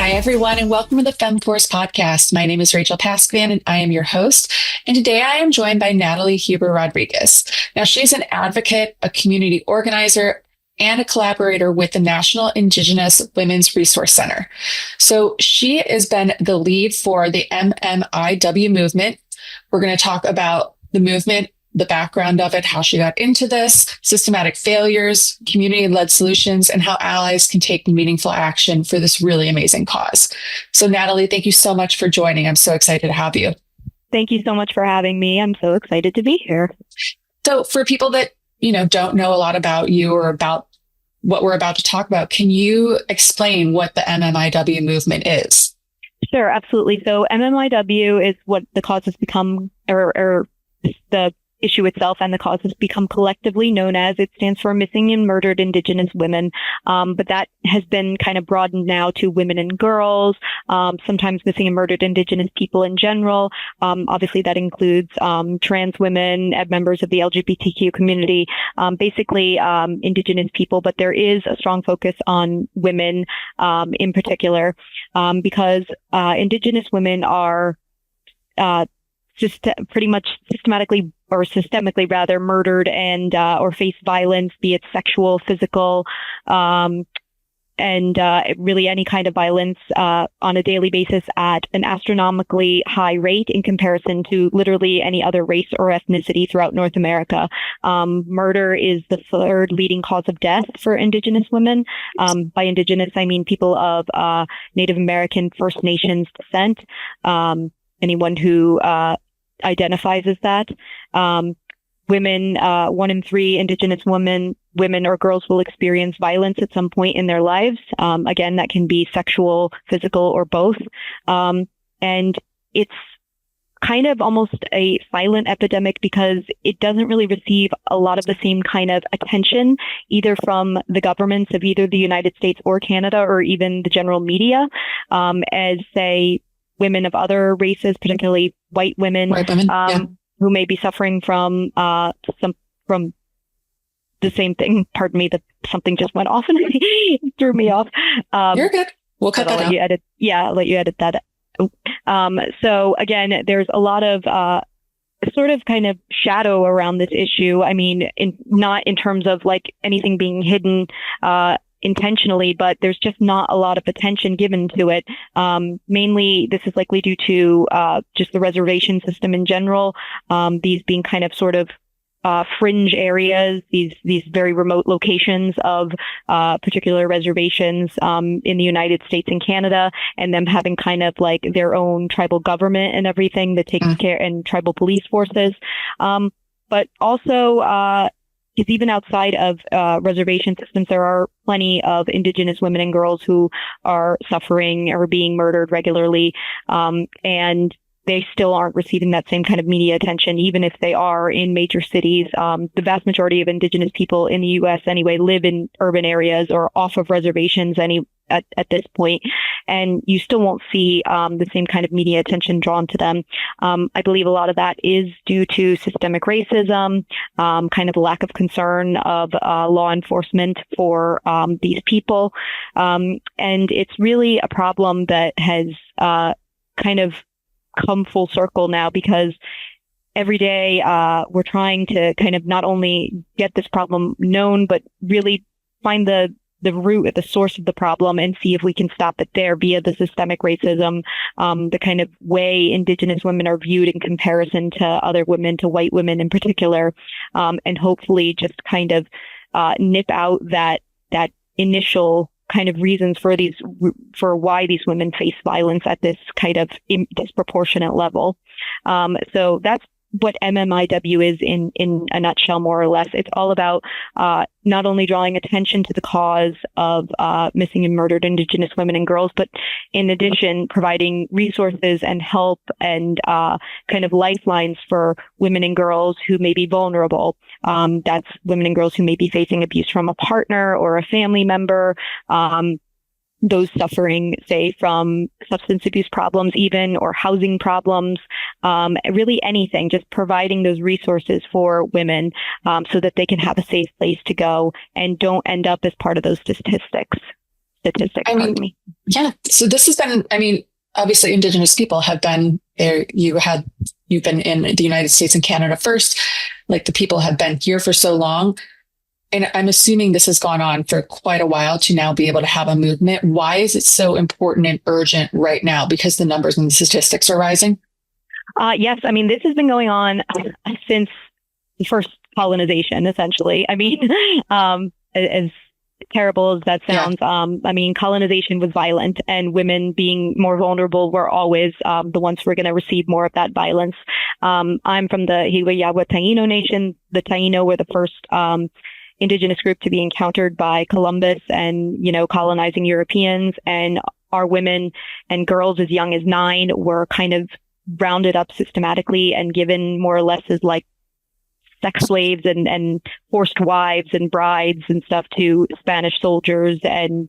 Hi, everyone, and welcome to the Femme Force podcast. My name is Rachael and I am your host. And today I am joined by Natalie Huber-Rodriguez. Now, she's an advocate, a community organizer, and a collaborator with the National Indigenous Women's Resource Center. So she has been the lead for the MMIW movement. We're going to talk about the movement, the background of it, how she got into this, systematic failures, community-led solutions, and how allies can take meaningful action for this really amazing cause. So Natalie, thank you so much for joining. I'm so excited to have you. Thank you so much for having me. I'm so excited to be here. So for people that, don't know a lot about you or about what we're about to talk about, can you explain what the MMIW movement is? Sure, absolutely. So MMIW is what the cause has become, or the issue itself and the cause has become collectively known as. It stands for Missing and Murdered Indigenous Women. But that has been kind of broadened now to women and girls, sometimes missing and murdered Indigenous people in general. Obviously, that includes trans women, members of the LGBTQ community, basically Indigenous people. But there is a strong focus on women in particular, because Indigenous women are pretty much systemically rather murdered and or face violence, be it sexual, physical, and really any kind of violence on a daily basis at an astronomically high rate in comparison to literally any other race or ethnicity throughout North America. Murder is the third leading cause of death for Indigenous women. By Indigenous, I mean people of Native American, First Nations descent. Anyone who identifies as that. Women, 1 in 3 Indigenous women or girls will experience violence at some point in their lives. Again, that can be sexual, physical, or both. And it's kind of almost a silent epidemic because it doesn't really receive a lot of the same kind of attention, either from the governments of either the United States or Canada, or even the general media, as, say, women of other races, particularly white women, who may be suffering from the same thing. Pardon me, that something just went off and threw me off. You're good. We'll cut that out. I'll let you edit that. So again, there's a lot of sort of kind of shadow around this issue. I mean, not in terms of like anything being hidden intentionally, but there's just not a lot of attention given to it. Mainly, this is likely due to just the reservation system in general, these being kind of sort of fringe areas, these very remote locations of particular reservations in the United States and Canada, and them having kind of like their own tribal government and everything that takes care, and tribal police forces. But also, because even outside of reservation systems, there are plenty of Indigenous women and girls who are suffering or being murdered regularly, and they still aren't receiving that same kind of media attention, even if they are in major cities. The vast majority of Indigenous people in the U.S. anyway live in urban areas or off of reservations at this point, and you still won't see the same kind of media attention drawn to them. I believe a lot of that is due to systemic racism, kind of lack of concern of law enforcement for these people. And it's really a problem that has kind of come full circle now, because every day we're trying to kind of not only get this problem known, but really find the root at the source of the problem and see if we can stop it there via the systemic racism, the kind of way Indigenous women are viewed in comparison to other women, to white women in particular, and hopefully just kind of nip out that initial kind of reasons for why these women face violence at this kind of disproportionate level. So that's what MMIW is in a nutshell, more or less. It's all about not only drawing attention to the cause of missing and murdered Indigenous women and girls, but in addition, providing resources and help and kind of lifelines for women and girls who may be vulnerable. That's women and girls who may be facing abuse from a partner or a family member, those suffering, say, from substance abuse problems even, or housing problems, really anything, just providing those resources for women so that they can have a safe place to go and don't end up as part of those statistics. statistics. I mean, yeah. So this has been, I mean, obviously Indigenous people have been there. You've been in the United States and Canada first. Like the people have been here for so long. And I'm assuming this has gone on for quite a while to now be able to have a movement. Why is it so important and urgent right now? Because the numbers and the statistics are rising? Yes. I mean, this has been going on since the first colonization, essentially. I mean, as terrible as that sounds, I mean, colonization was violent, and women being more vulnerable were always the ones who were going to receive more of that violence. I'm from the Higuayagua Taino nation. The Taino were the first Indigenous group to be encountered by Columbus and, colonizing Europeans. And our women and girls as young as 9 were kind of rounded up systematically and given more or less as like sex slaves and forced wives and brides and stuff to Spanish soldiers and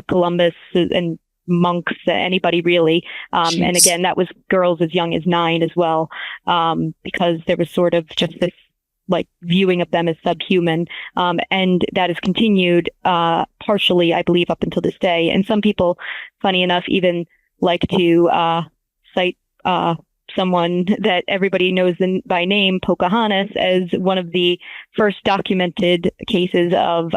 Columbus and monks, anybody really. And again, that was girls as young as 9 as well, because there was sort of just this like viewing of them as subhuman. And that has continued partially, I believe, up until this day. And some people, funny enough, even like to cite someone that everybody knows by name, Pocahontas, as one of the first documented cases of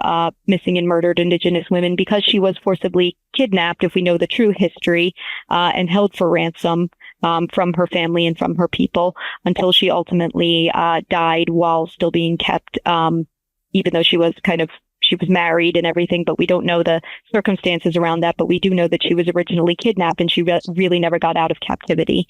missing and murdered Indigenous women, because she was forcibly kidnapped, if we know the true history, and held for ransom from her family and from her people, until she ultimately died while still being kept, even though she was married and everything, but we don't know the circumstances around that. But we do know that she was originally kidnapped, and she really never got out of captivity.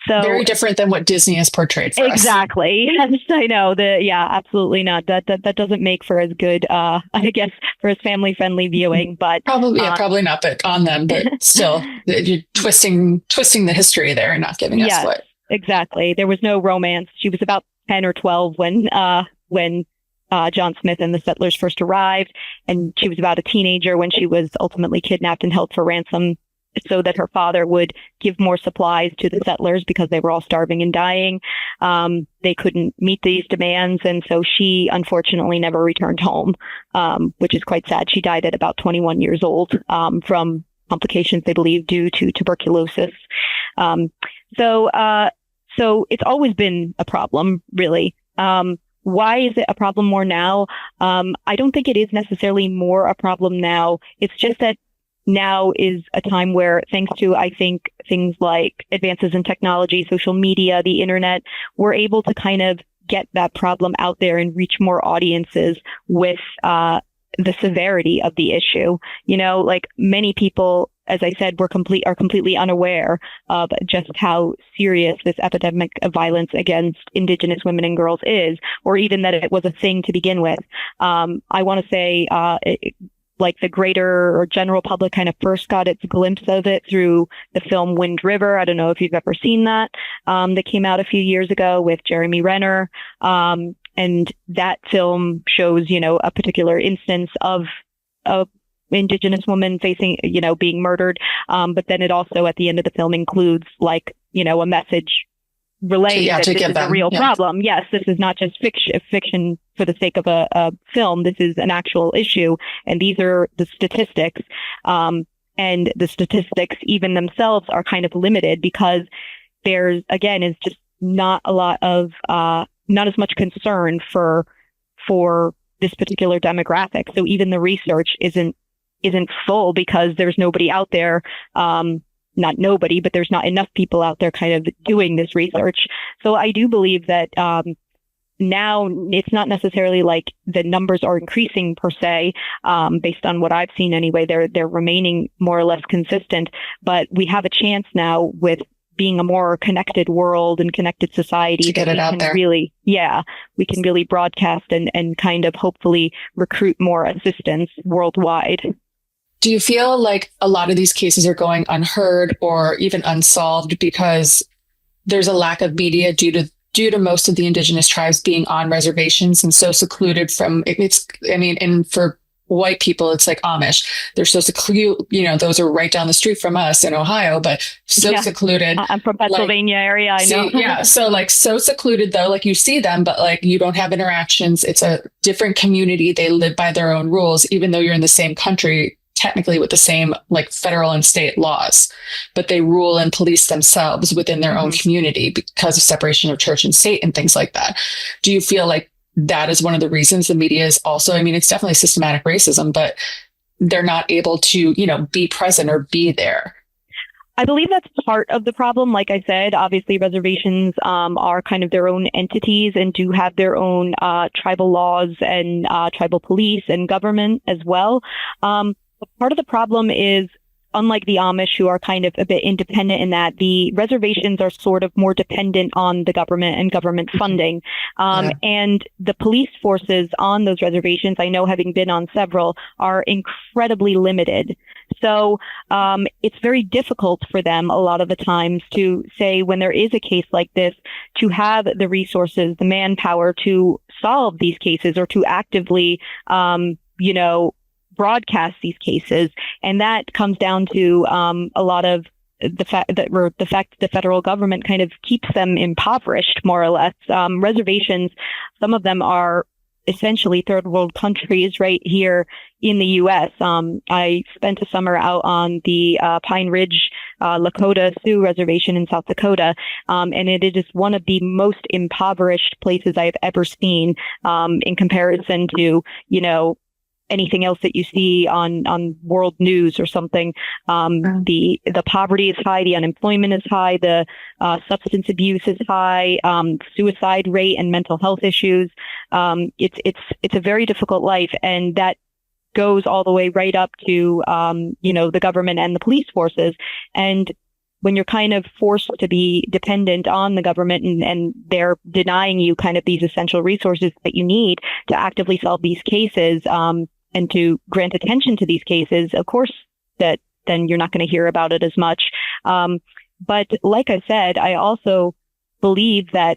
So very different than what Disney has portrayed for exactly. us. I know absolutely not. That doesn't make for as good, I guess, for as family friendly viewing. But probably not. But on them, but still, you're twisting the history there and not giving us what exactly. There was no romance. She was about 10 or 12 when John Smith and the settlers first arrived, and she was about a teenager when she was ultimately kidnapped and held for ransom, so that her father would give more supplies to the settlers because they were all starving and dying. They couldn't meet these demands, and so she unfortunately never returned home, which is quite sad. She died at about 21 years old from complications, they believe, due to tuberculosis. So it's always been a problem, really. Why is it a problem more now? I don't think it is necessarily more a problem now. It's just that now is a time where, thanks to, I think, things like advances in technology, social media, the internet, we're able to kind of get that problem out there and reach more audiences with the severity of the issue. Like many people, as I said, are completely unaware of just how serious this epidemic of violence against Indigenous women and girls is, or even that it was a thing to begin with. I want to say, like the greater or general public kind of first got its glimpse of it through the film Wind River. I don't know if you've ever seen that. That came out a few years ago with Jeremy Renner. And that film shows, a particular instance of Indigenous woman facing, being murdered. But then it also at the end of the film includes a message relaying that this is a real problem. Yes, this is not just fiction for the sake of a film. This is an actual issue. And these are the statistics. And the statistics even themselves are kind of limited because there's, again, is just not a lot of, not as much concern for this particular demographic. So even the research isn't full because there's nobody out there, not nobody, but there's not enough people out there kind of doing this research. So I do believe that now it's not necessarily like the numbers are increasing per se, based on what I've seen anyway. They're remaining more or less consistent, but we have a chance now with being a more connected world and connected society to get it out there. We can really broadcast and kind of hopefully recruit more assistance worldwide. Do you feel like a lot of these cases are going unheard or even unsolved because there's a lack of media due to most of the Indigenous tribes being on reservations and so secluded from and for white people, it's like Amish. They're so secluded, those are right down the street from us in Ohio, but so secluded. I'm from Pennsylvania area. I know. Yeah. So like so secluded though, like you see them, but like you don't have interactions. It's a different community. They live by their own rules, even though you're in the same country, technically with the same like federal and state laws, but they rule and police themselves within their own community because of separation of church and state and things like that. Do you feel like that is one of the reasons the media is also, I mean, it's definitely systematic racism, but they're not able to, be present or be there? I believe that's part of the problem. Like I said, obviously reservations are kind of their own entities and do have their own tribal laws and tribal police and government as well. But part of the problem is, unlike the Amish, who are kind of a bit independent in that, the reservations are sort of more dependent on the government and government funding. And the police forces on those reservations, I know having been on several, are incredibly limited. So it's very difficult for them a lot of the times to say, when there is a case like this, to have the resources, the manpower to solve these cases or to actively, broadcast these cases. And that comes down to a lot of the fact that the federal government kind of keeps them impoverished, more or less. Reservations, some of them are essentially third world countries right here in the U.S. I spent a summer out on the Pine Ridge Lakota Sioux Reservation in South Dakota, and it is one of the most impoverished places I've ever seen in comparison to, anything else that you see on world news or something. The poverty is high, the unemployment is high, the substance abuse is high, suicide rate and mental health issues. It's a very difficult life, and that goes all the way right up to the government and the police forces. And when you're kind of forced to be dependent on the government and they're denying you kind of these essential resources that you need to actively solve these cases, and to grant attention to these cases, of course, that then you're not going to hear about it as much. But like I said, I also believe that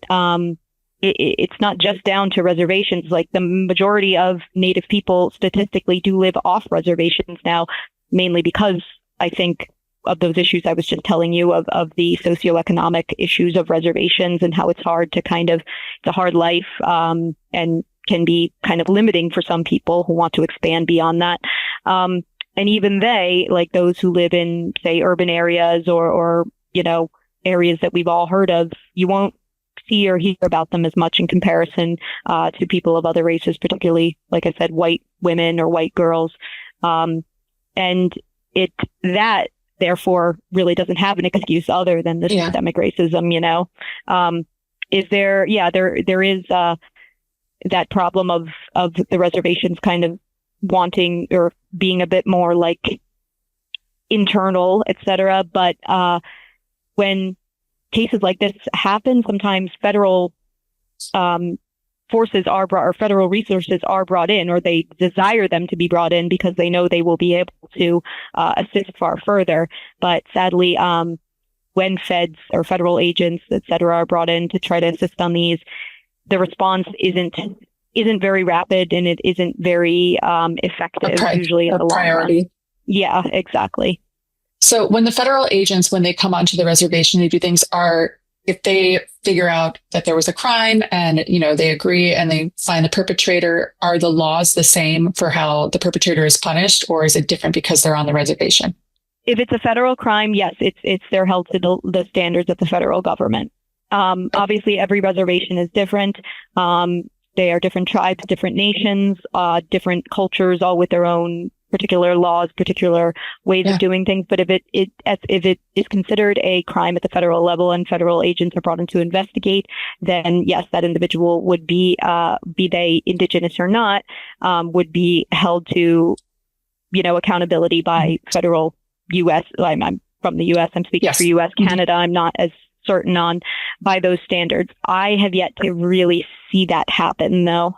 it's not just down to reservations. Like the majority of Native people statistically do live off reservations now, mainly because I think of those issues I was just telling you of the socioeconomic issues of reservations and how it's hard to it's a hard life, and can be kind of limiting for some people who want to expand beyond that. And even they, like those who live in, say, urban areas or areas that we've all heard of, you won't see or hear about them as much in comparison to people of other races, particularly, like I said, white women or white girls. And that therefore really doesn't have an excuse other than the systemic racism, there is that problem of the reservations kind of wanting or being a bit more like internal, etc. But when cases like this happen, sometimes federal forces are brought, or federal resources are brought in, or they desire them to be brought in because they know they will be able to assist far further. But sadly, when feds or federal agents, etc., are brought in to try to assist on these, the response isn't very rapid, and it isn't very effective. Usually, in the priority. Long run. Yeah, exactly. So when the federal agents, when they come onto the reservation, they do things if they figure out that there was a crime and, they agree and they find the perpetrator, are the laws the same for how the perpetrator is punished, or is it different because they're on the reservation? If it's a federal crime, yes, they're held to the standards of the federal government. Obviously, every reservation is different. They are different tribes, different nations, different cultures, all with their own particular laws, particular ways of doing things. But if it is considered a crime at the federal level and federal agents are brought in to investigate, then yes, that individual would be they Indigenous or not, would be held to, accountability by federal U.S. I'm from the U.S. I'm speaking for U.S. Canada. I'm not as certain on by those standards. I have yet to really see that happen, though,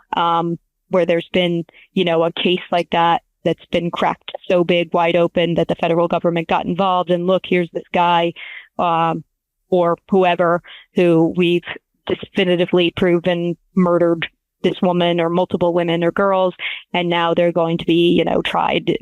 where there's been, a case like that's been cracked so big, wide open, that the federal government got involved. And look, here's this guy or whoever who we've definitively proven murdered, this woman or multiple women or girls, and now they're going to be, tried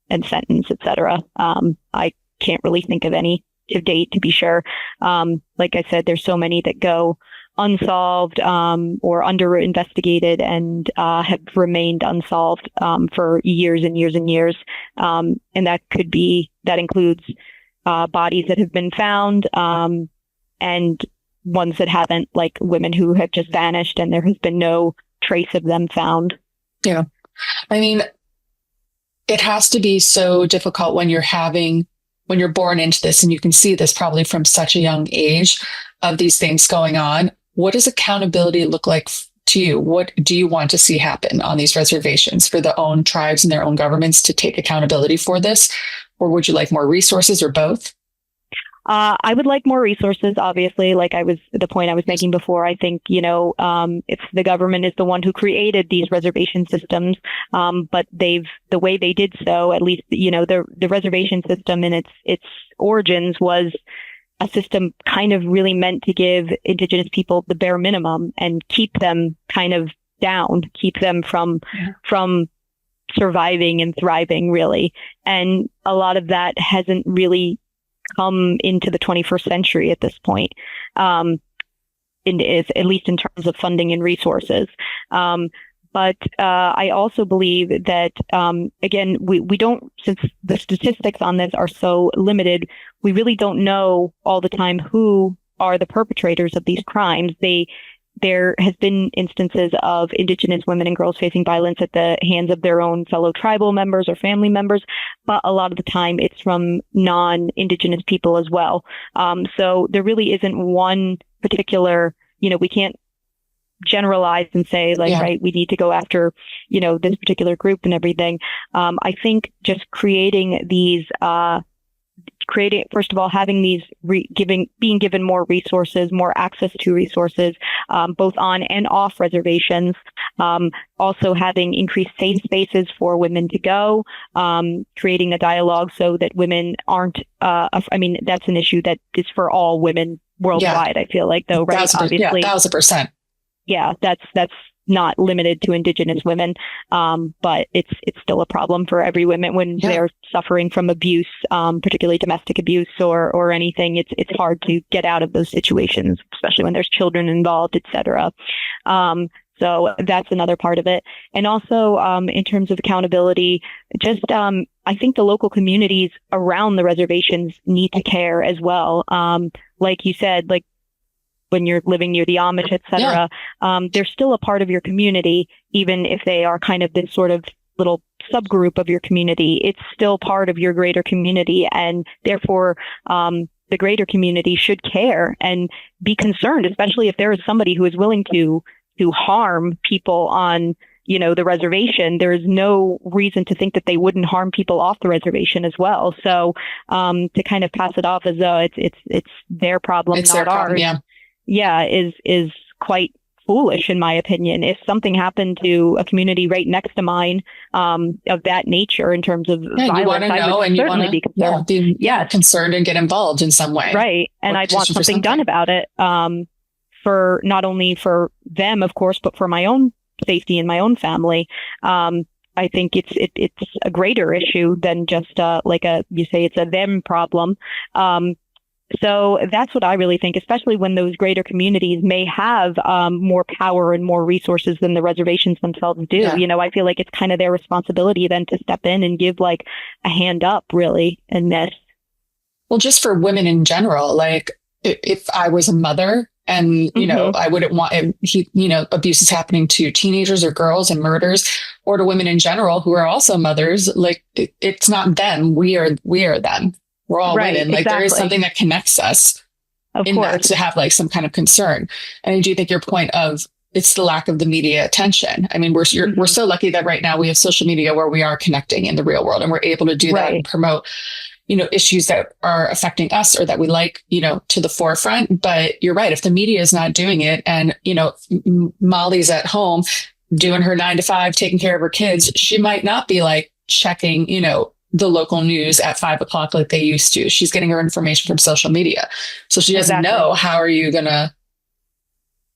and sentenced, etc. I can't really think of any to date, to be sure. Like I said, there's so many that go unsolved or under investigated and have remained unsolved for years and years and years. And that includes bodies that have been found and ones that haven't, like women who have just vanished and there has been no trace of them found. Yeah. I mean, it has to be so difficult when you're born into this, and you can see this probably from such a young age of these things going on. What does accountability look like to you? What do you want to see happen on these reservations for the own tribes and their own governments to take accountability for this? Or would you like more resources, or both? I would like more resources, obviously, the point I was making before. I think, if the government is the one who created these reservation systems, but the way they did so, at least, the reservation system in its origins was a system kind of really meant to give Indigenous people the bare minimum and keep them kind of down, keep them from surviving and thriving, really. And a lot of that hasn't really come into the 21st century at this point, at least in terms of funding and resources. But I also believe that, again, we don't, since the statistics on this are so limited, we really don't know all the time who are the perpetrators of these crimes. There has been instances of Indigenous women and girls facing violence at the hands of their own fellow tribal members or family members, but a lot of the time it's from non-Indigenous people as well. So there really isn't one particular, we can't generalize and say right, we need to go after, this particular group and everything. I think just creating these, first of all, having these being given more resources, more access to resources, both on and off reservations. Also having increased safe spaces for women to go, creating a dialogue so that women aren't, that's an issue that is for all women worldwide. I feel like, though, right? Obviously. 1,000%. Yeah, that's not limited to Indigenous women, but it's still a problem for every woman when they're suffering from abuse, particularly domestic abuse or anything. It's hard to get out of those situations, especially when there's children involved, etc. So that's another part of it. And also, in terms of accountability, just I think the local communities around the reservations need to care as well. Like you said, when you're living near the Amish, et cetera, they're still a part of your community, even if they are kind of this sort of little subgroup of your community. It's still part of your greater community, and therefore the greater community should care and be concerned, especially if there is somebody who is willing to harm people on the reservation. There is no reason to think that they wouldn't harm people off the reservation as well. So to kind of pass it off as though it's their problem, it's not their problem, ours. Is quite foolish, in my opinion. If something happened to a community right next to mine of that nature in terms of violence, you want to know, and you want to be concerned. Concerned and get involved in some way, right? And I'd want something done about it, for not only for them, of course, but for my own safety and my own family. I think it's a greater issue than just you say it's a them problem. So that's what I really think, especially when those greater communities may have more power and more resources than the reservations themselves do. Yeah. I feel like it's kind of their responsibility then to step in and give a hand up, really, in this. Well, just for women in general, if I was a mother and, I wouldn't want, abuse is happening to teenagers or girls and murders, or to women in general who are also mothers, it's not them. We are them. We're all women. Exactly. There is something that connects us that to have some kind of concern. And I do think your point of it's the lack of the media attention. I mean, we're so lucky that right now we have social media where we are connecting in the real world, and we're able to do that and promote, issues that are affecting us or that we to the forefront. But you're right. If the media is not doing it, and, Molly's at home doing her 9 to 5, taking care of her kids, she might not be checking, the local news at 5 o'clock like they used to. She's getting her information from social media. So she doesn't know. How are you going to,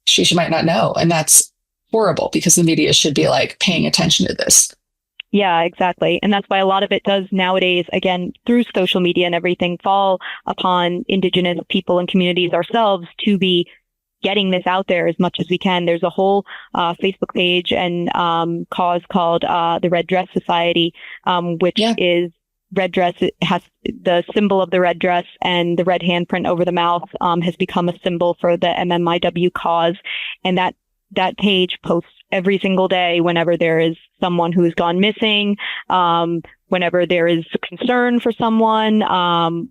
she might not know. And that's, horrible, because the media should be like paying attention to this. Yeah, exactly. And that's why a lot of it does nowadays, again, through social media and everything, fall upon Indigenous people and communities ourselves to be getting this out there as much as we can. There's a whole Facebook page and cause called the Red Dress Society, which is red dress. It has the symbol of the red dress, and the red handprint over the mouth has become a symbol for the MMIW cause. And that page posts every single day whenever there is someone who has gone missing, whenever there is a concern for someone,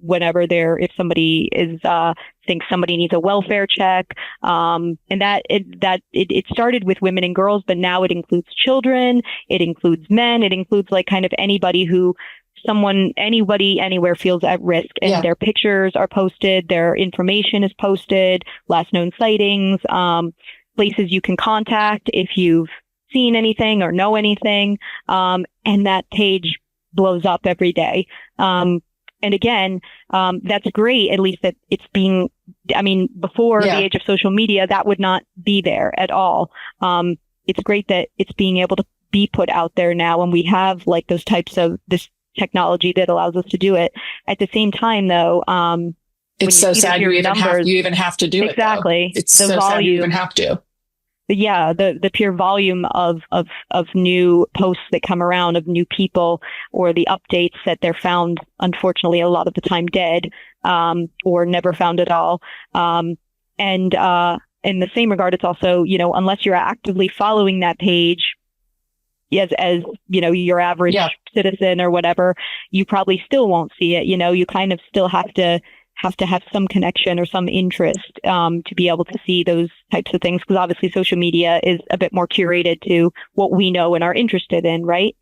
whenever if somebody thinks somebody needs a welfare check. And it started with women and girls, but now it includes children, it includes men, it includes like kind of anybody anybody anywhere feels at risk, and their pictures are posted, their information is posted, last known sightings, places you can contact if you've seen anything or know anything. And that page blows up every day. And again, that's great, at least that it's being, before the age of social media, that would not be there at all. It's great that it's being able to be put out there now, and we have like those types of this technology that allows us to do it. At the same time, though, it's so sad you even have to do it. Exactly. It's so sad you even have to. Yeah, the pure volume of new posts that come around, of new people, or the updates that they're found, unfortunately, a lot of the time dead, or never found at all. And in the same regard, it's also, unless you're actively following that page, as your average citizen or whatever, you probably still won't see it. You kind of still have to have some connection or some interest to be able to see those types of things, because obviously social media is a bit more curated to what we know and are interested in, right?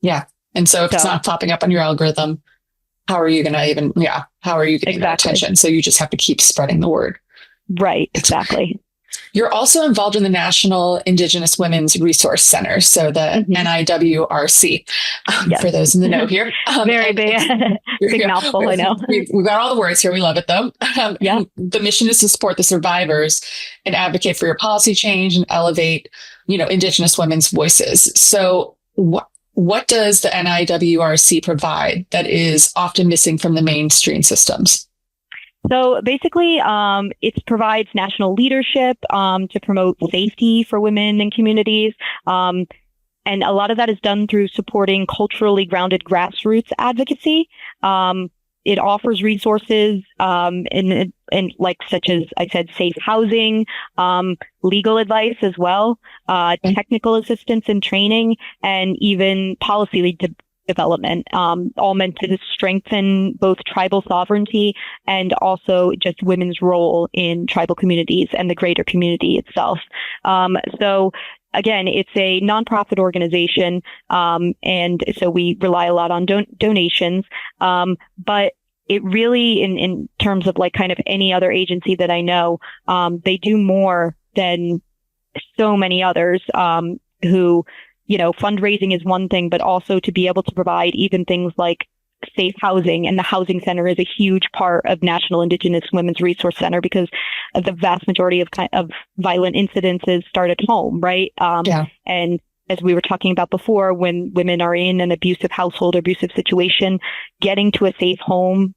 Yeah. And so if it's not popping up on your algorithm, how are you going to getting that attention? So you just have to keep spreading the word. Right. Exactly. You're also involved in the National Indigenous Women's Resource Center, so the NIWRC, for those in the know here. Very big mouthful, I know. We've got all the words here. We love it, though. The mission is to support the survivors and advocate for your policy change and elevate, Indigenous women's voices. So what does the NIWRC provide that is often missing from the mainstream systems? So basically, it provides national leadership to promote safety for women and communities. And a lot of that is done through supporting culturally grounded grassroots advocacy. It offers resources in like, such as I said, safe housing, legal advice as well, technical assistance and training, and even policy development, all meant to strengthen both tribal sovereignty and also just women's role in tribal communities and the greater community itself. So again, it's a nonprofit organization, and so we rely a lot on donations. But it really, in terms of like kind of any other agency that I know, they do more than so many others who, fundraising is one thing, but also to be able to provide even things like safe housing. And the housing center is a huge part of National Indigenous Women's Resource Center, because the vast majority of violent incidences start at home, right? And as we were talking about before, when women are in an abusive household or abusive situation, getting to a safe home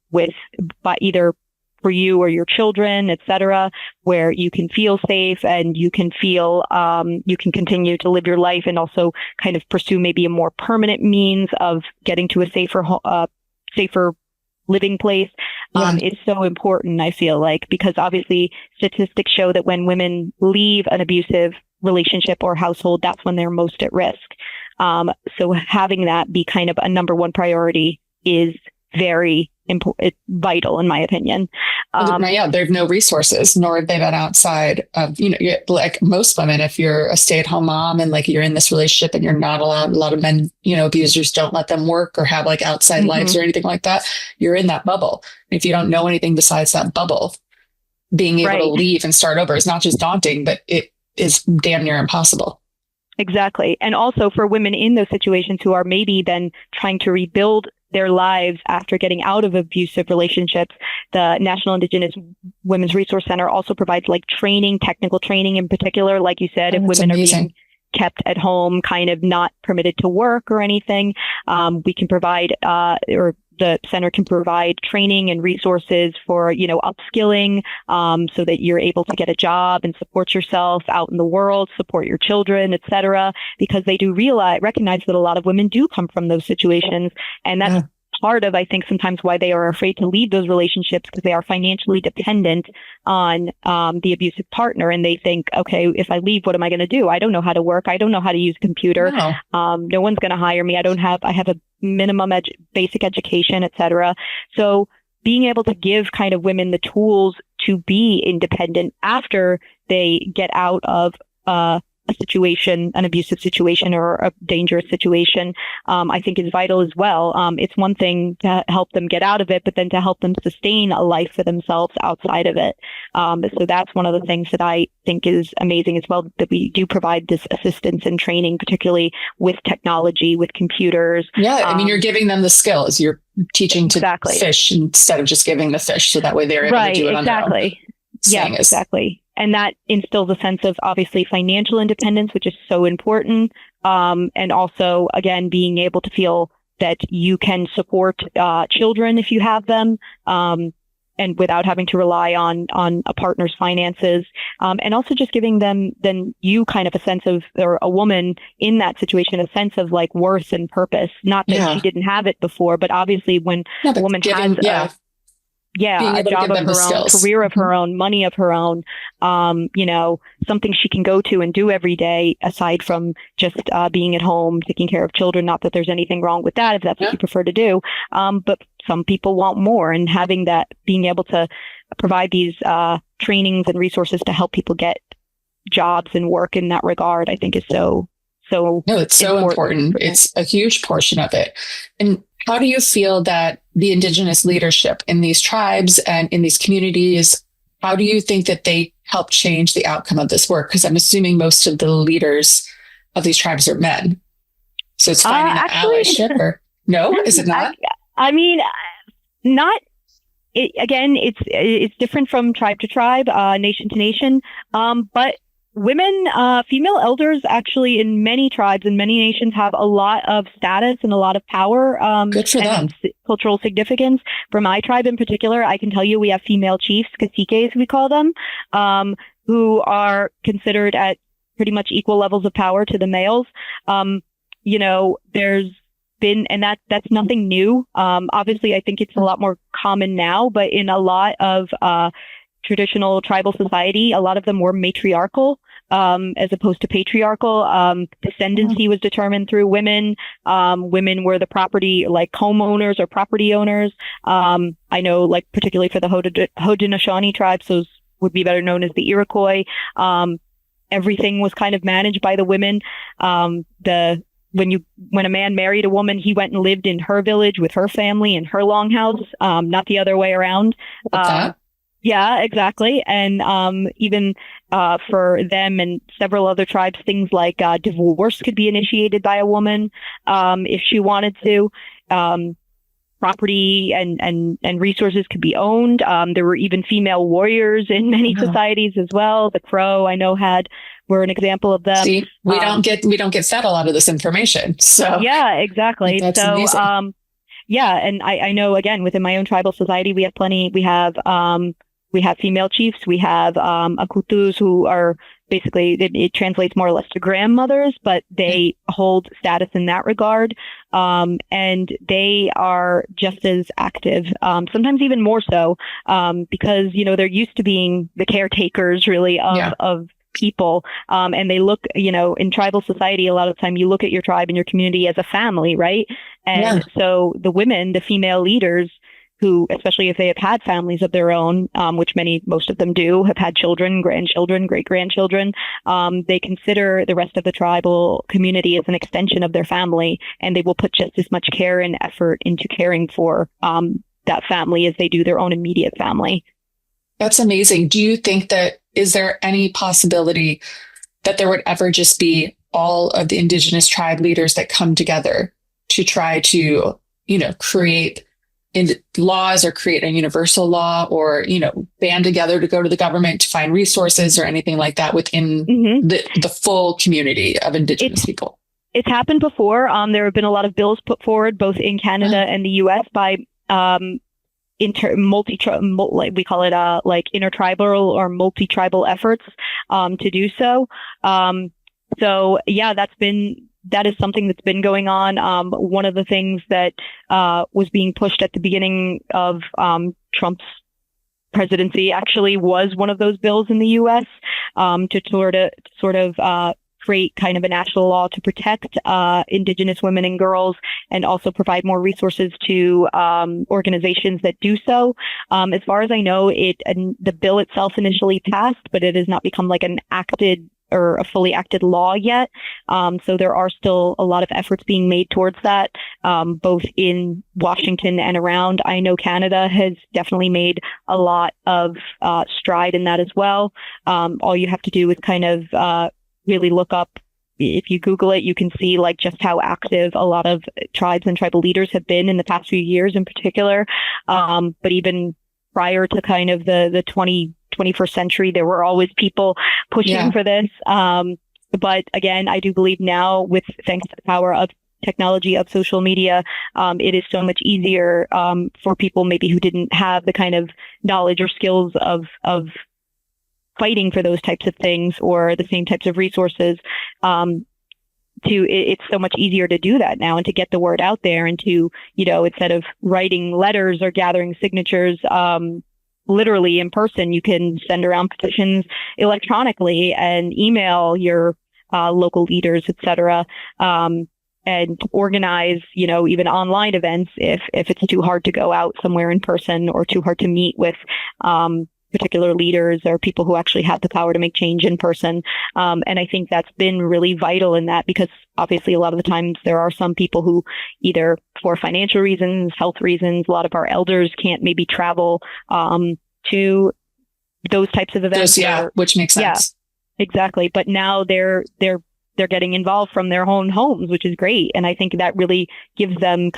by either for you or your children, et cetera, where you can feel safe and you can feel, you can continue to live your life and also kind of pursue maybe a more permanent means of getting to a safer living place, is so important, I feel like, because obviously statistics show that when women leave an abusive relationship or household, that's when they're most at risk. So having that be kind of a number one priority is very vital, in my opinion. They have no resources, nor have they been outside of, like most women, if you're a stay-at-home mom and like you're in this relationship and you're not allowed, a lot of men, abusers don't let them work or have like outside lives or anything like that. You're in that bubble. If you don't know anything besides that bubble, being able to leave and start over is not just daunting, but it is damn near impossible. Exactly. And also for women in those situations who are maybe then trying to rebuild their lives after getting out of abusive relationships. The National Indigenous Women's Resource Center also provides like training, technical training in particular, like you said, if women are being kept at home, kind of not permitted to work or anything. We can provide, or the center can provide training and resources for, upskilling, so that you're able to get a job and support yourself out in the world, support your children, et cetera, because they do recognize that a lot of women do come from those situations. And that's part of, I think, sometimes why they are afraid to leave those relationships, because they are financially dependent on the abusive partner. And they think, okay, if I leave, what am I going to do? I don't know how to work. I don't know how to use a computer. No one's going to hire me. I have a minimum basic education, et cetera. So being able to give kind of women the tools to be independent after they get out of a situation, an abusive situation or a dangerous situation, I think is vital as well. It's one thing to help them get out of it, but then to help them sustain a life for themselves outside of it. So that's one of the things that I think is amazing as well, that we do provide this assistance and training, particularly with technology, with computers. Yeah, I mean, you're giving them the skills. You're teaching to fish instead of just giving the fish, so that way they're able to do it on their own. Yeah, exactly. And that instills a sense of, obviously, financial independence, which is so important. And also, again, being able to feel that you can support children if you have them, and without having to rely on a partner's finances. And also just giving them, then you kind of a sense of, or a woman in that situation, a sense of like worth and purpose. Not that she didn't have it before, but obviously when a woman has a job of her own, career of her own, money of her own, something she can go to and do every day, aside from just being at home, taking care of children. Not that there's anything wrong with that, if that's what you prefer to do. But some people want more, and having that, being able to provide these trainings and resources to help people get jobs and work in that regard, I think is so no, it's so important. It's a huge portion of it. And how do you feel that the Indigenous leadership in these tribes and in these communities, how do you think that they help change the outcome of this work? Because I'm assuming most of the leaders of these tribes are men. So it's finding that allyship, or no, is it not? I mean, not. It's different from tribe to tribe, nation to nation. But women, female elders, actually, in many tribes and many nations, have a lot of status and a lot of power. Good for them. Cultural significance. For my tribe in particular, I can tell you we have female chiefs, caciques, we call them, who are considered at pretty much equal levels of power to the males. There's been, and that's nothing new. Obviously, I think it's a lot more common now, but in a lot of traditional tribal society, a lot of them were matriarchal, as opposed to patriarchal. Descendancy was determined through women. Women were the property, like homeowners or property owners. I know, like, particularly for the Haudenosaunee tribes, those would be better known as the Iroquois. Everything was kind of managed by the women. When a man married a woman, he went and lived in her village with her family in her longhouse, not the other way around. Yeah, exactly. And even for them and several other tribes, things like divorce could be initiated by a woman if she wanted to. Property and resources could be owned. There were even female warriors in many societies as well. The Crow, I know, were an example of them. See, we don't get fed a lot of this information. So yeah, exactly. That's amazing. Yeah, and I know, again, within my own tribal society, we have plenty. We have female chiefs. We have akutus, who are basically, it translates more or less to grandmothers, but they hold status in that regard. And they are just as active, sometimes even more so, because, they're used to being the caretakers, really, of people. And they look, in tribal society, a lot of the time you look at your tribe and your community as a family, right? And so the women, the female leaders, who, especially if they have had families of their own, which most of them do, have had children, grandchildren, great-grandchildren, they consider the rest of the tribal community as an extension of their family, and they will put just as much care and effort into caring for that family as they do their own immediate family. That's amazing. Do you think is there any possibility that there would ever just be all of the Indigenous tribe leaders that come together to try to, create laws or create a universal law or, band together to go to the government to find resources or anything like that within the full community of Indigenous people? It's happened before. There have been a lot of bills put forward both in Canada and the U.S. by we call it like intertribal or multi-tribal efforts to do so. So yeah, that is something that's been going on. One of the things that was being pushed at the beginning of Trump's presidency actually was one of those bills in the U.S. To sort of create kind of a national law to protect Indigenous women and girls, and also provide more resources to organizations that do so. As far as I know, the bill itself initially passed, but it has not become like an acted or a fully acted law yet. So there are still a lot of efforts being made towards that, both in Washington and around. I know Canada has definitely made a lot of stride in that as well. All you have to do is kind of really look up. If you Google it, you can see like just how active a lot of tribes and tribal leaders have been in the past few years in particular. But even prior to kind of the 21st century, there were always people pushing for this. But again, I do believe now, with thanks to the power of technology, of social media, it is so much easier for people maybe who didn't have the kind of knowledge or skills of fighting for those types of things or the same types of resources. It's so much easier to do that now and to get the word out there, and to, instead of writing letters or gathering signatures, literally in person, you can send around petitions electronically and email your local leaders, etc., and organize, even online events if it's too hard to go out somewhere in person or too hard to meet with particular leaders or people who actually have the power to make change in person. And I think that's been really vital in that, because obviously a lot of the times there are some people who, either for financial reasons, health reasons, a lot of our elders can't maybe travel to those types of events. Which makes sense. Yeah, exactly. But now they're getting involved from their own homes, which is great. And I think that really gives them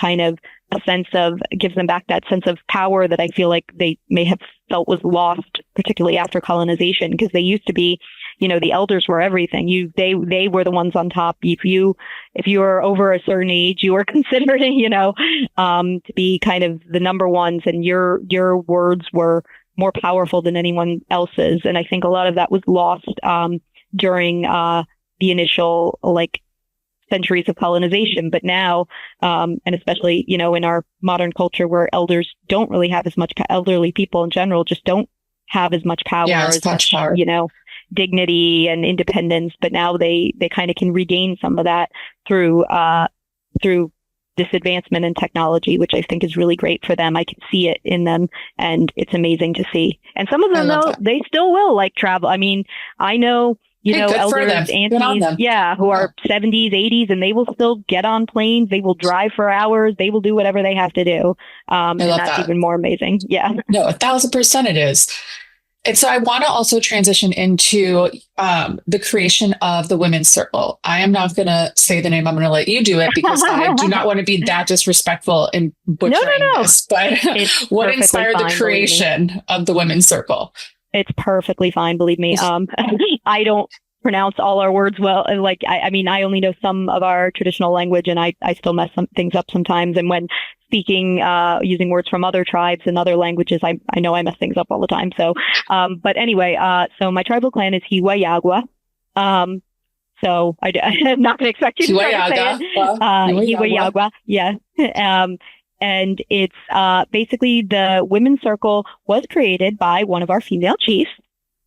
gives them back that sense of power that I feel like they may have felt was lost, particularly after colonization, because they used to be, the elders were everything. They were the ones on top. If you were over a certain age, you were considered, to be kind of the number ones, and your words were more powerful than anyone else's. And I think a lot of that was lost during the initial centuries of colonization. But now, and especially, in our modern culture where elders don't really have as much, elderly people in general just don't have as much power, power. Dignity and independence. But now they kind of can regain some of that through this advancement in technology, which I think is really great for them. I can see it in them, and it's amazing to see. And some of them, though, they still will travel. I mean, I know, elders, aunties, who are 70s, 80s, and they will still get on planes. They will drive for hours. They will do whatever they have to do. And that's even more amazing. Yeah. No, 1,000% it is. And so I want to also transition into the creation of the Women's Circle. I am not going to say the name. I'm going to let you do it, because I do not want to be that disrespectful in butchering this. But what inspired the creation of the Women's Circle? It's perfectly fine, believe me. I don't pronounce all our words well. I mean, I only know some of our traditional language, and I still mess some things up sometimes. And when speaking, using words from other tribes and other languages, I know I mess things up all the time. So, but anyway, so my tribal clan is Higuayagua. So I'm not going to expect you to try to say it. Higuayagua, yeah. And it's basically, the Women's Circle was created by one of our female chiefs,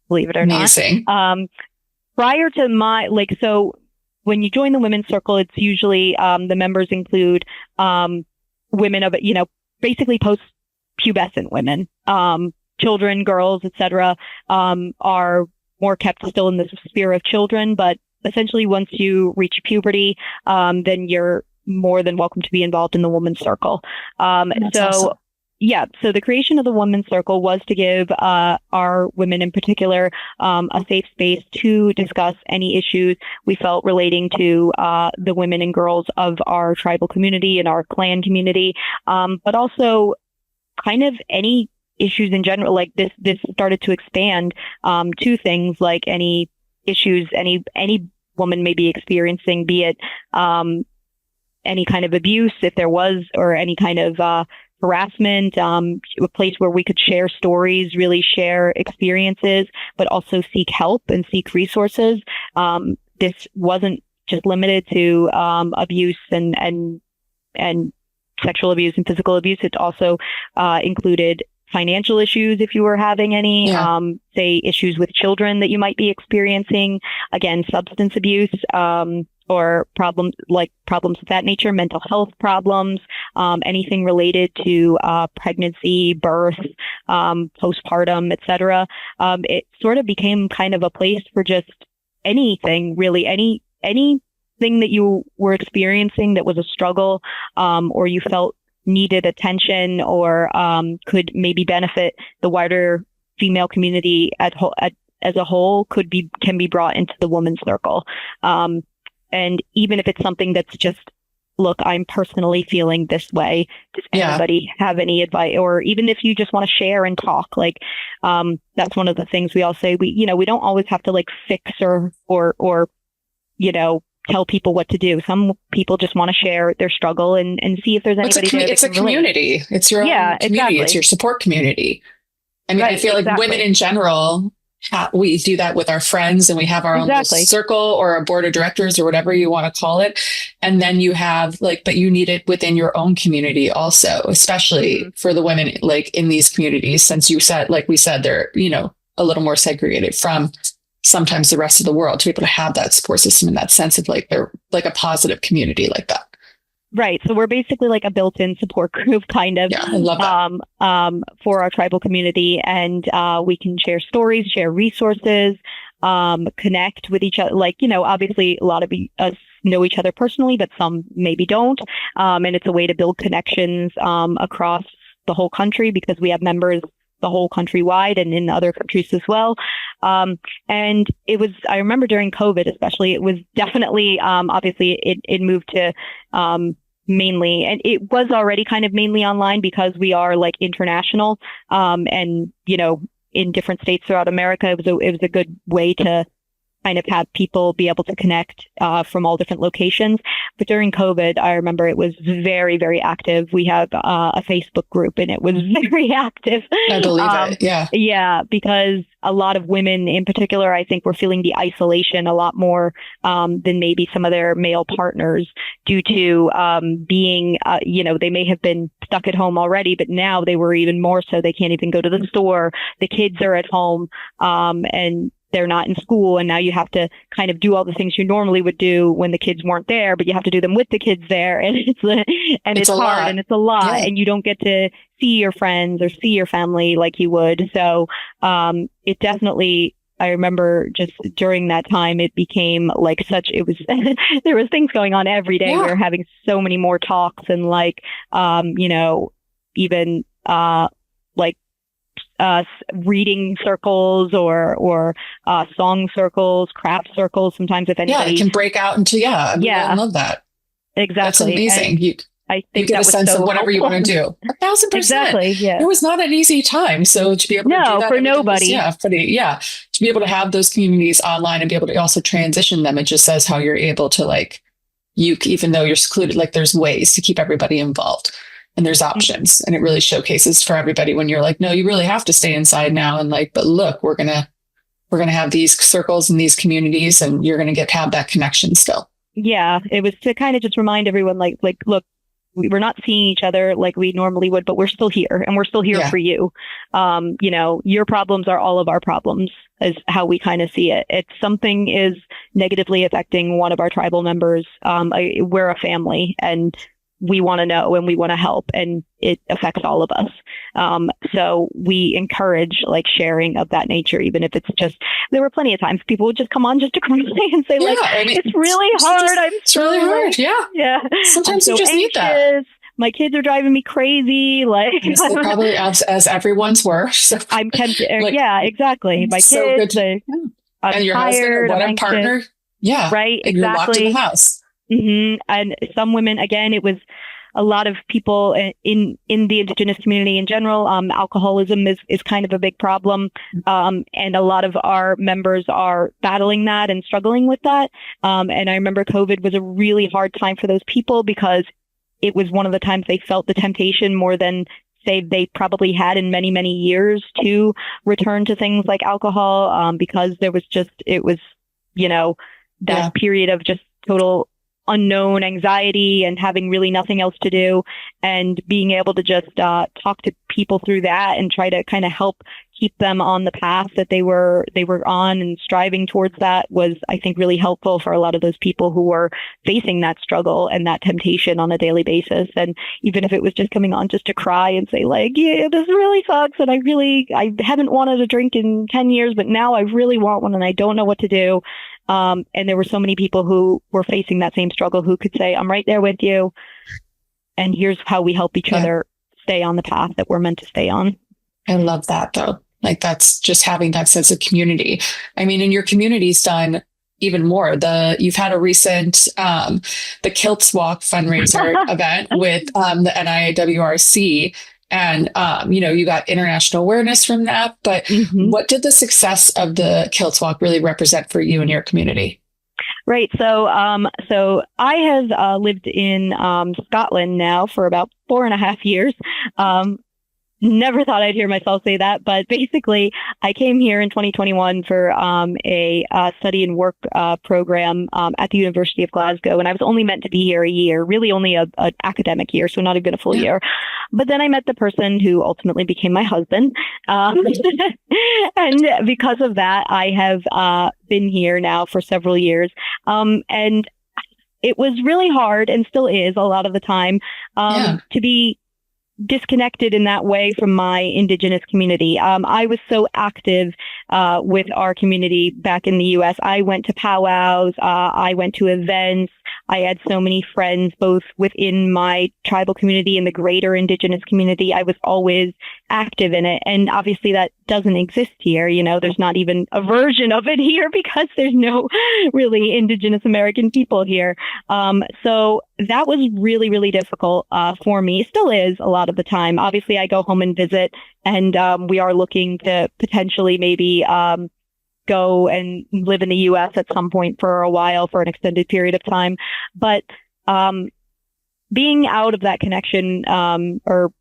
believe it or Amazing. Not. Prior to so when you join the Women's Circle, it's usually the members include women of, basically post-pubescent women, children, girls, etc., are more kept still in the sphere of children. But essentially, once you reach puberty, then you're more than welcome to be involved in the Women's Circle. Awesome. Yeah. So the creation of the Women's Circle was to give our women in particular a safe space to discuss any issues we felt relating to the women and girls of our tribal community and our clan community, but also kind of any issues in general. Like this started to expand to things like any issues any woman may be experiencing, be it any kind of abuse, if there was, or any kind of harassment, a place where we could share stories, really share experiences, but also seek help and seek resources. This wasn't just limited to abuse and sexual abuse and physical abuse. It also included financial issues if you were having any, say issues with children that you might be experiencing, again, substance abuse, or problems of that nature, mental health problems, anything related to pregnancy, birth, postpartum, etc. It sort of became kind of a place for just anything, really, anything that you were experiencing that was a struggle, or you felt needed attention, or could maybe benefit the wider female community as a whole, can be brought into the Women's Circle. And even if it's something that's just, look, I'm personally feeling this way, does anybody have any advice? Or even if you just want to share and talk, like, that's one of the things we all say. We don't always have to like fix or tell people what to do. Some people just want to share their struggle and see if there's anybody there. It's a community. It's your own community. Exactly. It's your support community. I mean, I feel like women in general, we do that with our friends, and we have our own little circle or a board of directors or whatever you want to call it. And then you have but you need it within your own community also, especially for the women like in these communities, since you said, like we said, they're, a little more segregated from sometimes the rest of the world, to be able to have that support system and that sense of like they're like a positive community like that. Right. So we're basically like a built-in support group kind of, I love that. For our tribal community. And we can share stories, share resources, connect with each other. Like, obviously a lot of us know each other personally, but some maybe don't. And it's a way to build connections across the whole country, because we have members the whole country wide and in other countries as well. And I remember during COVID, especially, it was definitely, obviously it moved to, mainly, and it was already kind of mainly online because we are like international, and, in different states throughout America. It was a good way to kind of have people be able to connect from all different locations. But during COVID, I remember it was very, very active. We have a Facebook group, and it was very active. I believe it. Yeah. Yeah, because a lot of women in particular, I think, were feeling the isolation a lot more than maybe some of their male partners, due to being, they may have been stuck at home already, but now they were even more so. They can't even go to the store. The kids are at home, and they're not in school, and now you have to kind of do all the things you normally would do when the kids weren't there, but you have to do them with the kids there, and it's hard lot. And it's a lot, and you don't get to see your friends or see your family like you would. So it definitely, I remember just during that time, it became like there was things going on every day. We were having so many more talks, and like even like reading circles or song circles, craft circles. Sometimes if anybody, it can break out into I love that. Exactly, that's amazing. I think you get a sense of whatever you want to do. 1,000%. Exactly. Yeah. It was not an easy time. So to be able to do that for nobody. To be able to have those communities online and be able to also transition them, it just says how you're able to even though you're secluded, like there's ways to keep everybody involved. And there's options, and it really showcases for everybody when you're like, no, you really have to stay inside now. And but look, we're going to have these circles and these communities, and you're going to have that connection still. Yeah. It was to kind of just remind everyone, like, look, we're not seeing each other like we normally would, but we're still here, and we're still here for you. Your problems are all of our problems, is how we kind of see it. If something is negatively affecting one of our tribal members, we're a family, and we want to know, and we want to help, and it affects all of us. So we encourage sharing of that nature, even if it's just, there were plenty of times people would just come on just to cry and say it's really hard. It's really hard. Yeah. Yeah. Sometimes you just need that. my kids are driving me crazy. Like, yes, they probably as everyone's were. So, I'm tempted. like, Yeah, exactly. My so kids, good. I'm And your husband, tired. what I'm a anxious. partner. Yeah. Right. And you're locked in the Exactly. house. And some women, again, it was a lot of people in the Indigenous community in general. Alcoholism is kind of a big problem. And a lot of our members are battling that and struggling with that. And I remember COVID was a really hard time for those people because it was one of the times they felt the temptation more than say they probably had in many, many years to return to things like alcohol, because there was just, it was, that period of just total unknown anxiety and having really nothing else to do, and being able to just talk to people through that and try to kind of help keep them on the path that they were on and striving towards that was, I think, really helpful for a lot of those people who were facing that struggle and that temptation on a daily basis. And even if it was just coming on just to cry and say like, yeah, this really sucks. And I haven't wanted a drink in 10 years, but now I really want one and I don't know what to do. And there were so many people who were facing that same struggle who could say, I'm right there with you. And here's how we help each other stay on the path that we're meant to stay on. I love that, though. Like, that's just having that sense of community. I mean, and your community's done even more. You've had a recent, the Kilts Walk fundraiser event with the NIWRC. And, you got international awareness from that. But what did the success of the Kilts Walk really represent for you and your community? Right. So I have lived in Scotland now for about 4.5 years. Never thought I'd hear myself say that, but basically I came here in 2021 for a study and work program at the University of Glasgow, and I was only meant to be here a year, really only a academic year, so not even a full year. But then I met the person who ultimately became my husband, and because of that, I have been here now for several years, and it was really hard, and still is a lot of the time, to be disconnected in that way from my Indigenous community. I was so active with our community back in the US. I went to powwows, I went to events. I had so many friends, both within my tribal community and the greater Indigenous community. I was always active in it. And obviously that doesn't exist here. There's not even a version of it here because there's no really Indigenous American people here. So that was really, really difficult for me. It still is a lot of the time. Obviously, I go home and visit, and we are looking to potentially maybe go and live in the U.S. at some point for a while, for an extended period of time. But being out of that connection or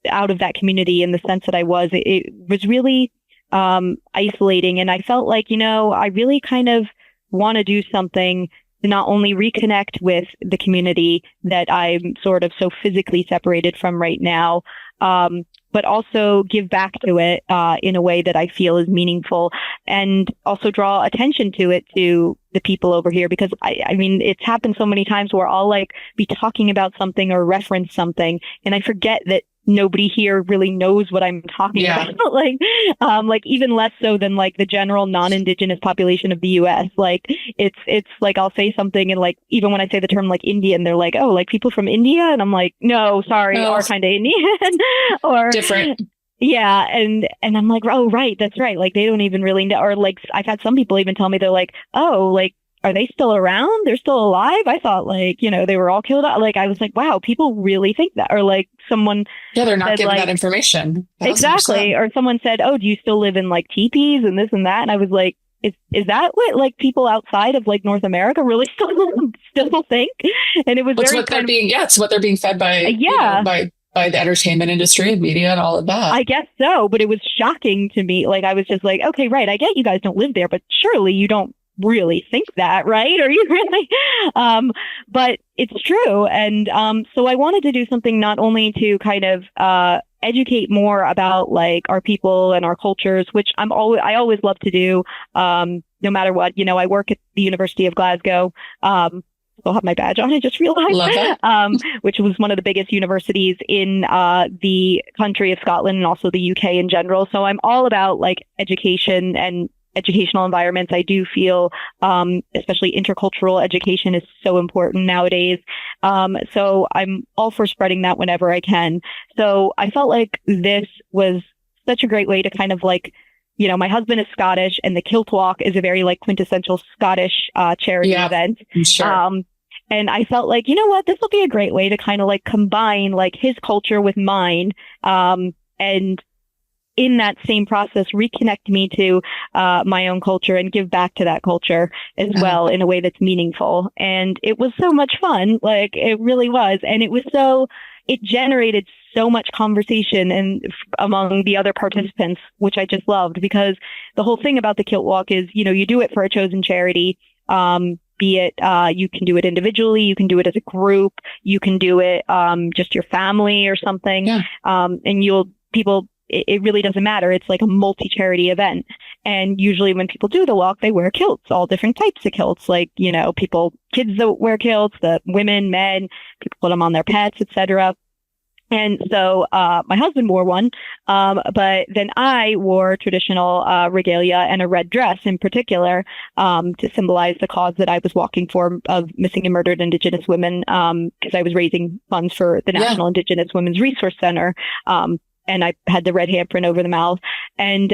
out of that community in the sense that I was, it was really isolating. And I felt like, I really kind of want to do something to not only reconnect with the community that I'm sort of so physically separated from right now, but also give back to it in a way that I feel is meaningful, and also draw attention to it to the people over here. Because I mean, it's happened so many times where I'll like be talking about something or reference something, and I forget that nobody here really knows what I'm talking about. Like even less so than like the general non-Indigenous population of the US. Like it's like I'll say something, and like even when I say the term like Indian, they're like, oh, like people from India, and I'm like, no, sorry, our kind of Indian or different. Yeah. And I'm like, oh, right, that's right. Like they don't even really know. Or like I've had some people even tell me, they're like, oh, like, are they still around? They're still alive? I thought like, they were all killed out. Like I was like, wow, people really think that. Or like someone they're not giving like, that information. 1,000%. Exactly. Or someone said, oh, do you still live in like teepees and this and that? And I was like, is that what like people outside of like North America really still think? And it was it's what they're being fed by by the entertainment industry and media and all of that. I guess so, but it was shocking to me. Like I was just like, okay, right, I get you guys don't live there, but surely you don't really think that, right? Are you really? But it's true. And so I wanted to do something not only to kind of educate more about like our people and our cultures, which I always love to do, no matter what. I work at the University of Glasgow. I'll have my badge on. I just realized. Love that. Which was one of the biggest universities in the country of Scotland and also the UK in general. So I'm all about like education and educational environments. I do feel, especially intercultural education is so important nowadays. So I'm all for spreading that whenever I can. So I felt like this was such a great way to kind of like, my husband is Scottish, and the Kilt Walk is a very like quintessential Scottish charity event. Sure. And I felt like, you know what, this will be a great way to kind of like combine like his culture with mine. And in that same process, reconnect me to my own culture and give back to that culture as well in a way that's meaningful. And it was so much fun. Like it really was. And it generated so much conversation and among the other participants, which I just loved, because the whole thing about the Kilt Walk is, you do it for a chosen charity. Be it, you can do it individually, you can do it as a group, you can do it, just your family or something. Yeah. And it really doesn't matter. It's like a multi-charity event. And usually when people do the walk, they wear kilts, all different types of kilts, like, kids that wear kilts, the women, men, people put them on their pets, etc. And so my husband wore one, but then I wore traditional regalia and a red dress in particular to symbolize the cause that I was walking for of missing and murdered Indigenous women, because I was raising funds for the National Indigenous Women's Resource Center. And I had the red handprint over the mouth. And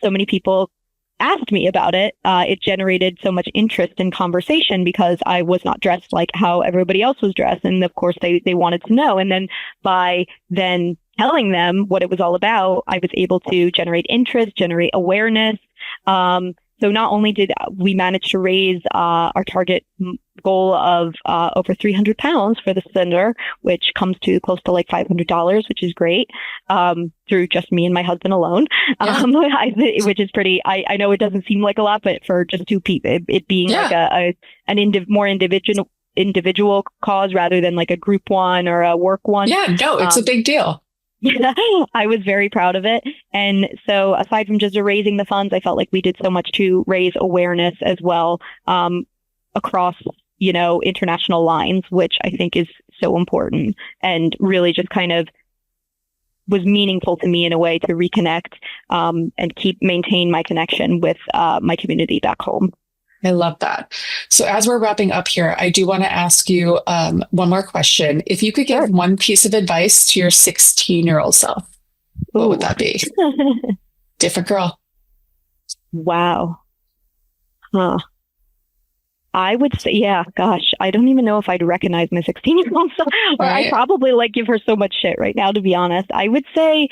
so many people asked me about it. It generated so much interest and conversation because I was not dressed like how everybody else was dressed. And of course, they wanted to know. And then by then telling them what it was all about, I was able to generate interest, generate awareness. So not only did we manage to raise our target goal of over 300 pounds for the center, which comes to close to like $500, which is great, through just me and my husband alone, which is pretty, I know it doesn't seem like a lot, but for just two people, it being like more individual cause rather than like a group one or a work one. Yeah, no, it's a big deal. I was very proud of it. And so aside from just raising the funds, I felt like we did so much to raise awareness as well, across, international lines, which I think is so important and really just kind of was meaningful to me in a way to reconnect, and maintain my connection with, my community back home. I love that. So as we're wrapping up here, I do want to ask you one more question. If you could give one piece of advice to your 16-year-old self, what would that be? Different girl. Wow. Huh. I would say, I don't even know if I'd recognize my 16-year-old self. Or I'd probably like give her so much shit right now, to be honest. I would say,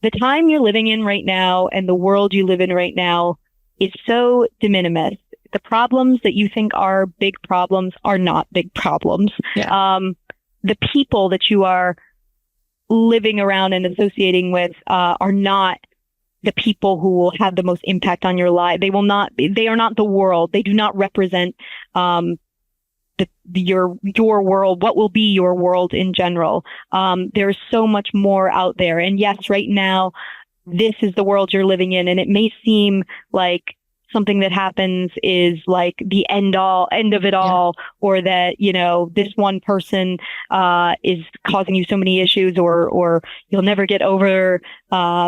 the time you're living in right now and the world you live in right now is so de minimis. The problems that you think are big problems are not big problems. Yeah. The people that you are living around and associating with are not the people who will have the most impact on your life. They are not the world. They do not represent your world, what will be your world in general. There's so much more out there. And yes, right now, this is the world you're living in. And it may seem like something that happens is like the end of it all, or that, this one person, is causing you so many issues, or you'll never get over,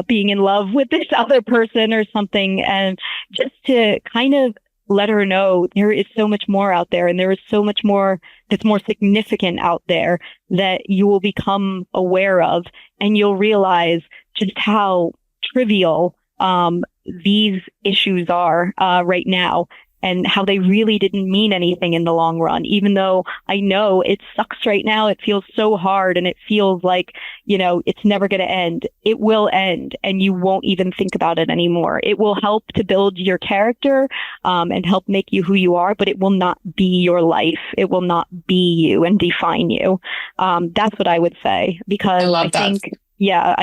being in love with this other person or something. And just to kind of let her know there is so much more out there, and there is so much more that's more significant out there that you will become aware of, and you'll realize just how trivial these issues are right now, and how they really didn't mean anything in the long run. Even though I know it sucks right now, it feels so hard, and it feels like, it's never going to end. It will end, and you won't even think about it anymore. It will help to build your character, and help make you who you are, but it will not be your life. It will not be you and define you. That's what I would say, because I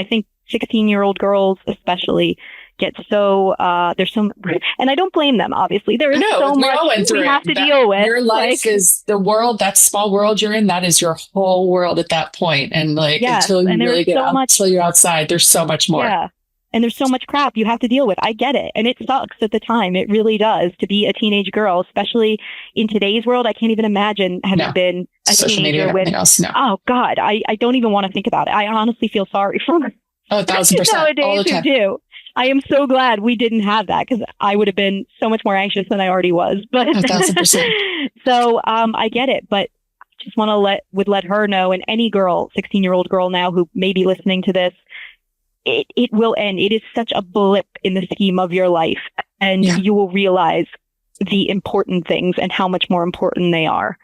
think 16-year-old girls especially get so, there's so, and I don't blame them, obviously. There is so much we have to deal with. Your life is the world, that small world you're in, that is your whole world at that point. And until you really get out, until you're outside, there's so much more. Yeah. And there's so much crap you have to deal with. I get it. And it sucks at the time. It really does, to be a teenage girl, especially in today's world. I can't even imagine having been a social teenager media else. No. Oh God, I don't even want to think about it. I honestly feel sorry for 1,000%. nowadays who do. I am so glad we didn't have that, because I would have been so much more anxious than I already was. But 1,000%. so I get it, but I just want to let her know, and any girl, 16-year-old girl now who may be listening to this, it will end. It is such a blip in the scheme of your life, and you will realize the important things and how much more important they are.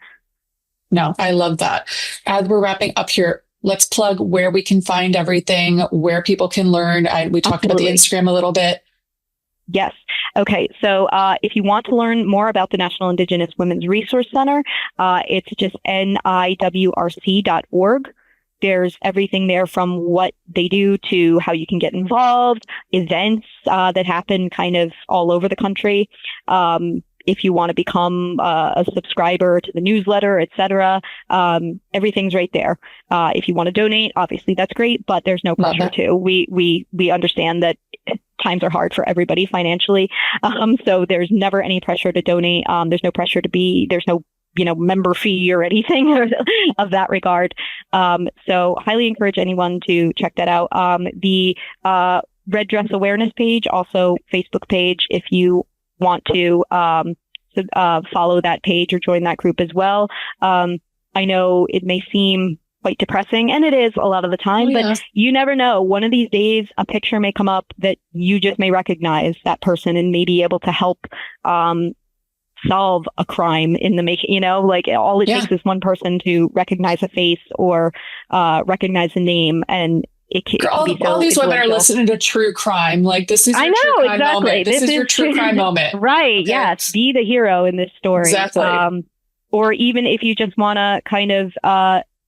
No, I love that. As we're wrapping up here, let's plug where we can find everything, where people can learn. We talked about the Instagram a little bit. Yes. Okay. So if you want to learn more about the National Indigenous Women's Resource Center, it's just niwrc.org. There's everything there from what they do to how you can get involved, events that happen kind of all over the country. If you want to become a subscriber to the newsletter, etc., everything's right there. If you want to donate, obviously that's great, but there's no pressure to. We understand that times are hard for everybody financially, so there's never any pressure to donate. There's no pressure to be. There's no member fee or anything of that regard. So highly encourage anyone to check that out. The Red Dress Awareness page, also Facebook page, if you want to follow that page or join that group as well. I know it may seem quite depressing, and it is a lot of the time, but you never know. One of these days, a picture may come up that you just may recognize that person and may be able to help solve a crime in the making. Like all it takes is one person to recognize a face or recognize a name, and it can be so all these women are listening to true crime. Like, this is your true crime moment. This is your true crime moment. Right. Okay. Yes. Be the hero in this story. Exactly. Or even if you just want to kind of,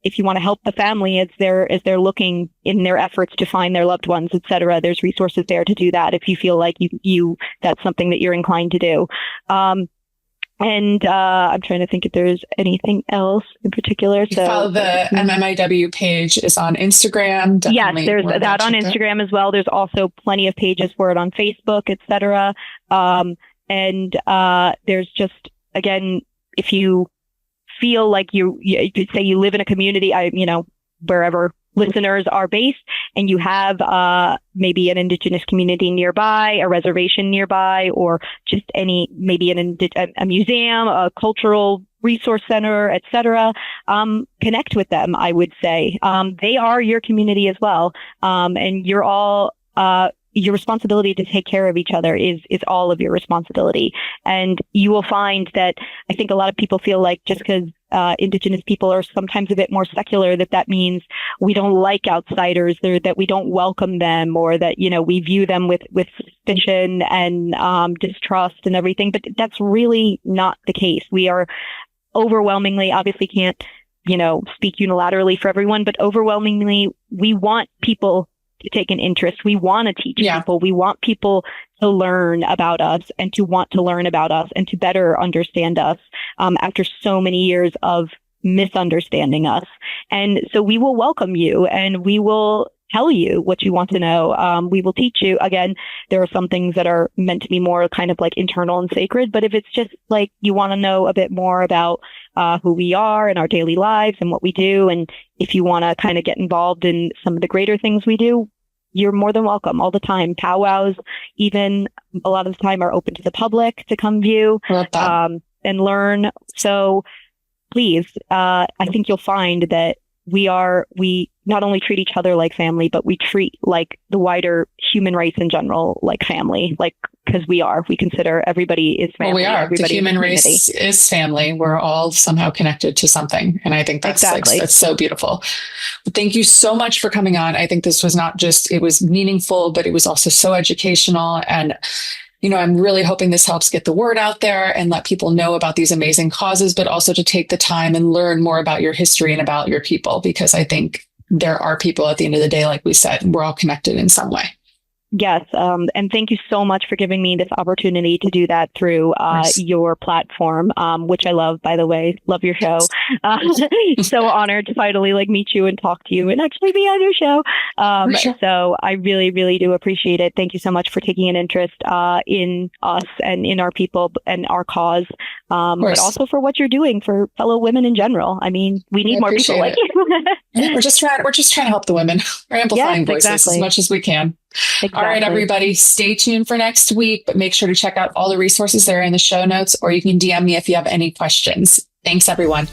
if you want to help the family as they're looking in their efforts to find their loved ones, etc., there's resources there to do that if you feel like you that's something that you're inclined to do. And I'm trying to think if there's anything else in particular. So follow the MMIW page is on Instagram. Definitely, yes, there's that on Instagram as well. There's also plenty of pages for it on Facebook, etc. And there's just, again, if you feel like you say you live in a community, wherever listeners are based, and you have maybe an Indigenous community nearby, a reservation nearby, or just maybe a museum, a cultural resource center, etc., connect with them, I would say. They are your community as well. And you're all, your responsibility to take care of each other is all of your responsibility. And you will find that I think a lot of people feel like just because Indigenous people are sometimes a bit more secular, that means we don't like outsiders, or that we don't welcome them, or that, we view them with suspicion and distrust and everything. But that's really not the case. We are overwhelmingly, obviously can't, speak unilaterally for everyone, but overwhelmingly, we want people to take an interest. We want to teach people. We want people to learn about us and to want to learn about us and to better understand us after so many years of misunderstanding us. And so we will welcome you, and we will tell you what you want to know. We will teach you. Again, there are some things that are meant to be more kind of like internal and sacred, but if it's just like you want to know a bit more about who we are and our daily lives and what we do, and if you want to kind of get involved in some of the greater things we do, you're more than welcome all the time. Powwows, even a lot of the time, are open to the public to come view and learn. So please, I think you'll find that we not only treat each other like family, but we treat like the wider human race in general like family, because we consider everybody is family. Well, we are. The human race is family. We're all somehow connected to something. And I think that's that's so beautiful. Thank you so much for coming on. I think this was not just, it was meaningful, but it was also so educational. And I'm really hoping this helps get the word out there and let people know about these amazing causes, but also to take the time and learn more about your history and about your people, because I think there are people at the end of the day, like we said, we're all connected in some way. Yes. And thank you so much for giving me this opportunity to do that through your platform, which I love, by the way. Love your show. So honored to finally meet you and talk to you and actually be on your show. Sure. So I really, really do appreciate it. Thank you so much for taking an interest in us and in our people and our cause, but also for what you're doing for fellow women in general. I mean, we need more people like you. We're just trying to help the women. We're amplifying voices as much as we can. Exactly. All right, everybody, stay tuned for next week, but make sure to check out all the resources there in the show notes, or you can DM me if you have any questions. Thanks, everyone.